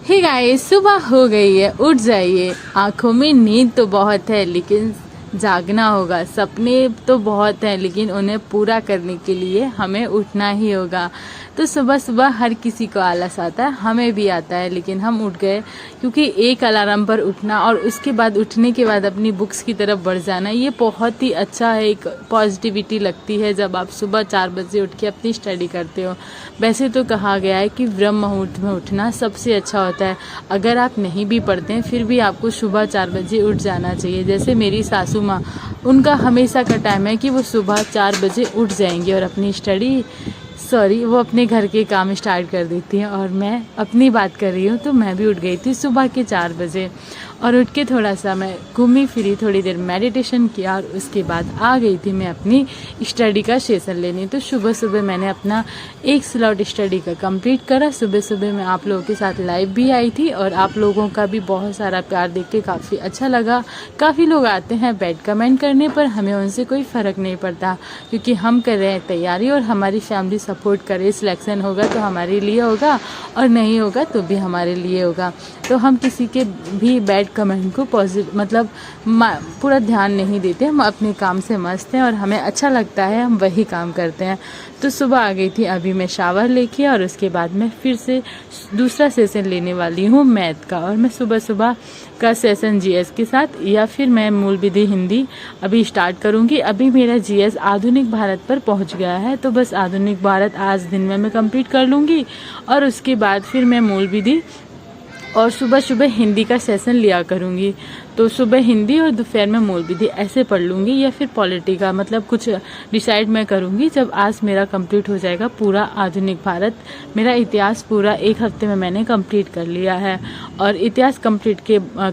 Hey guys, सुबह हो गई है, उठ जाइए। आंखों में नींद तो बहुत है लेकिन जागना होगा। सपने तो बहुत हैं लेकिन उन्हें पूरा करने के लिए हमें उठना ही होगा। तो सुबह सुबह हर किसी को आलस आता है, हमें भी आता है, लेकिन हम उठ गए क्योंकि एक अलार्म पर उठना और उसके बाद उठने के बाद अपनी बुक्स की तरफ बढ़ जाना, ये बहुत ही अच्छा है। एक पॉजिटिविटी लगती है जब आप सुबह 4 बजे उठ के अपनी स्टडी करते हो। वैसे तो कहा गया है कि ब्रह्म मुहूर्त में उठना सबसे अच्छा होता है। अगर आप नहीं भी पढ़ते हैं फिर भी आपको सुबह 4 बजे उठ जाना चाहिए। जैसे मेरी सासू माँ, उनका हमेशा का टाइम है कि वो सुबह 4 बजे उठ जाएंगे और अपनी वो अपने घर के काम स्टार्ट कर देती हैं। और मैं अपनी बात कर रही हूँ तो मैं भी उठ गई थी सुबह के 4 बजे और उठ के थोड़ा सा मैं घूमी फिरी, थोड़ी देर मेडिटेशन किया और उसके बाद आ गई थी मैं अपनी स्टडी का सेशन लेने। तो सुबह सुबह मैंने अपना एक स्लॉट स्टडी का कंप्लीट करा। सुबह सुबह मैं आप लोगों के साथ लाइव भी आई थी और आप लोगों का भी बहुत सारा प्यार देख के काफ़ी अच्छा लगा। काफ़ी लोग आते हैं बैड कमेंट करने पर, हमें उनसे कोई फ़र्क नहीं पड़ता क्योंकि हम कर रहे हैं तैयारी और हमारी फैमिली सपोर्ट करे। सिलेक्शन होगा तो हमारे लिए होगा और नहीं होगा तो भी हमारे लिए होगा। तो हम किसी के भी बैड कमेंट को पूरा ध्यान नहीं देते। हम अपने काम से मस्त हैं और हमें अच्छा लगता है, हम वही काम करते हैं। तो सुबह आ गई थी, अभी मैं शावर लेके और उसके बाद मैं फिर से दूसरा सेशन लेने वाली हूँ मैथ का। और मैं सुबह सुबह का सेशन जीएस के साथ या फिर मैं मूल विधि हिंदी अभी स्टार्ट करूँगी। अभी मेरा जीएस आधुनिक भारत पर पहुँच गया है, तो बस आधुनिक भारत आज दिन में मैं कंप्लीट कर लूँगी और उसके बाद फिर मैं मूल विधि और सुबह सुबह हिंदी का सेशन लिया करूँगी। तो सुबह हिंदी और दोपहर में मूल विधि ऐसे पढ़ लूँगी या फिर पॉलिटी का, मतलब कुछ डिसाइड मैं करूँगी जब आज मेरा कंप्लीट हो जाएगा पूरा आधुनिक भारत। मेरा इतिहास पूरा एक हफ्ते में मैंने कंप्लीट कर लिया है और इतिहास कंप्लीट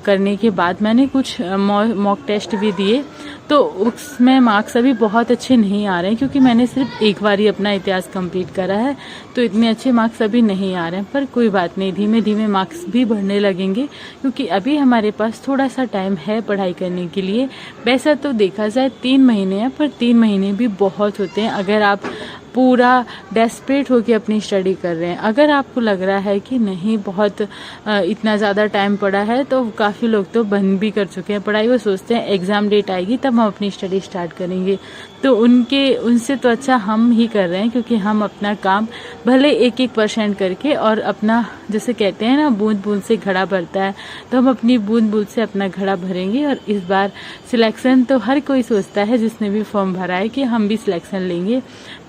करने के बाद मैंने कुछ मॉक टेस्ट भी दिए। तो उसमें मार्क्स अभी बहुत अच्छे नहीं आ रहे हैं क्योंकि मैंने सिर्फ एक बार ही अपना इतिहास कंप्लीट करा है, तो इतने अच्छे मार्क्स अभी नहीं आ रहे हैं। पर कोई बात नहीं, धीमे धीमे मार्क्स भी बढ़ने लगेंगे क्योंकि अभी हमारे पास थोड़ा सा टाइम है पढ़ाई करने के लिए। वैसा तो देखा जाए 3 महीने हैं, पर 3 महीने भी बहुत होते हैं अगर आप पूरा डेस्परेट होकर अपनी स्टडी कर रहे हैं। अगर आपको लग रहा है कि नहीं बहुत इतना ज़्यादा टाइम पड़ा है, तो काफ़ी लोग तो बंद भी कर चुके हैं पढ़ाई। वो सोचते हैं एग्ज़ाम डेट आएगी तब हम अपनी स्टडी स्टार्ट करेंगे। तो उनसे तो अच्छा हम ही कर रहे हैं क्योंकि हम अपना काम भले 1-1% करके और अपना, जैसे कहते हैं ना, बूंद बूंद से घड़ा भरता है, तो हम अपनी बूंद बूंद से अपना घड़ा भरेंगे। और इस बार सिलेक्शन तो हर कोई सोचता है जिसने भी फॉर्म भरा है कि हम भी सिलेक्शन लेंगे,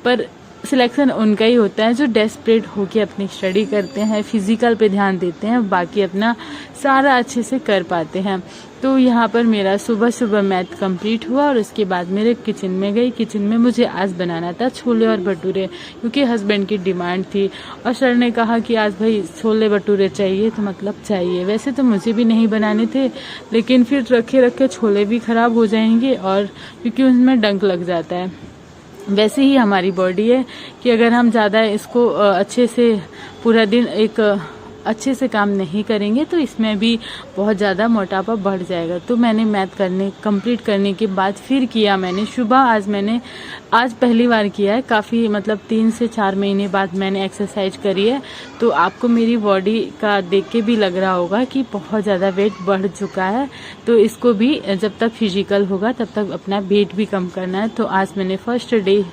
पर सिलेक्शन उनका ही होता है जो डेस्परेट होके अपनी स्टडी करते हैं, फिजिकल पे ध्यान देते हैं, बाकी अपना सारा अच्छे से कर पाते हैं। तो यहाँ पर मेरा सुबह सुबह मैथ कंप्लीट हुआ और उसके बाद मेरे किचन में गई। किचन में मुझे आज बनाना था छोले और भटूरे क्योंकि हस्बैंड की डिमांड थी और सर ने कहा कि आज भाई छोले भटूरे चाहिए, तो मतलब चाहिए। वैसे तो मुझे भी नहीं बनाने थे, लेकिन फिर रखे रखे छोले भी ख़राब हो जाएंगे और क्योंकि उसमें डंक लग जाता है। वैसे ही हमारी बॉडी है कि अगर हम ज़्यादा इसको अच्छे से पूरा दिन एक अच्छे से काम नहीं करेंगे तो इसमें भी बहुत ज़्यादा मोटापा बढ़ जाएगा। तो मैंने मैथ कंप्लीट करने के बाद फिर किया मैंने सुबह। आज पहली बार किया है, काफ़ी मतलब 3 से 4 महीने बाद मैंने एक्सरसाइज करी है। तो आपको मेरी बॉडी का देख के भी लग रहा होगा कि बहुत ज़्यादा वेट बढ़ चुका है, तो इसको भी जब तक फिजिकल होगा तब तक अपना वेट भी कम करना है। तो आज मैंने फर्स्ट डे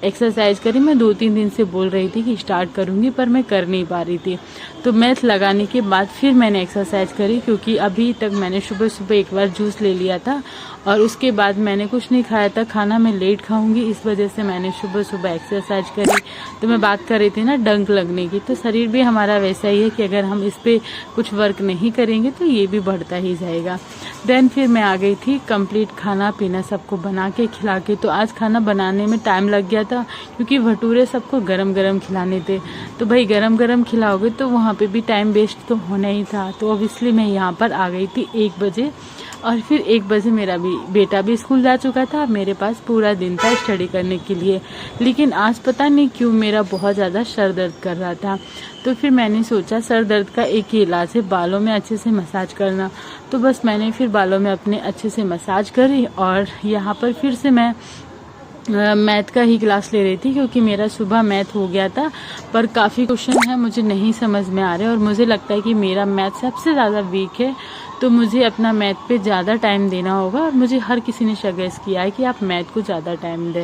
एक्सरसाइज करी। मैं 2-3 दिन से बोल रही थी कि स्टार्ट करूँगी पर मैं कर नहीं पा रही थी। तो मैथ लगाने के बाद फिर मैंने एक्सरसाइज करी क्योंकि अभी तक मैंने सुबह सुबह एक बार जूस ले लिया था और उसके बाद मैंने कुछ नहीं खाया था। खाना मैं लेट खाऊंगी, इस वजह से मैंने सुबह सुबह एक्सरसाइज करी। तो मैं बात कर रही थी ना डंक लगने की, तो शरीर भी हमारा वैसा ही है कि अगर हम इस पर कुछ वर्क नहीं करेंगे तो ये भी बढ़ता ही जाएगा। देन फिर मैं आ गई थी कंप्लीट खाना पीना सबको बना के खिला के। तो आज खाना बनाने में टाइम लग गया था क्योंकि भटूरे सबको गरम गरम खिलाने थे। तो भाई गरम गरम खिलाओगे तो वहाँ पे भी टाइम वेस्ट तो होना ही था। तो ऑब्वियसली मैं यहाँ पर आ गई थी 1 बजे और फिर 1 बजे मेरा बेटा भी स्कूल जा चुका था। मेरे पास पूरा दिन था स्टडी करने के लिए, लेकिन आज पता नहीं क्यों मेरा बहुत ज़्यादा सर दर्द कर रहा था। तो फिर मैंने सोचा सर दर्द का एक ही इलाज है बालों में अच्छे से मसाज करना। तो बस मैंने फिर बालों में अपने अच्छे से मसाज करी और यहाँ पर फिर से मैं मैथ का ही क्लास ले रही थी, क्योंकि मेरा सुबह मैथ हो गया था, पर काफ़ी क्वेश्चन है मुझे नहीं समझ में आ रहे और मुझे लगता है कि मेरा मैथ सबसे ज़्यादा वीक है, तो मुझे अपना मैथ पे ज़्यादा टाइम देना होगा। और मुझे हर किसी ने सजेस्ट किया है कि आप मैथ को ज़्यादा टाइम दें।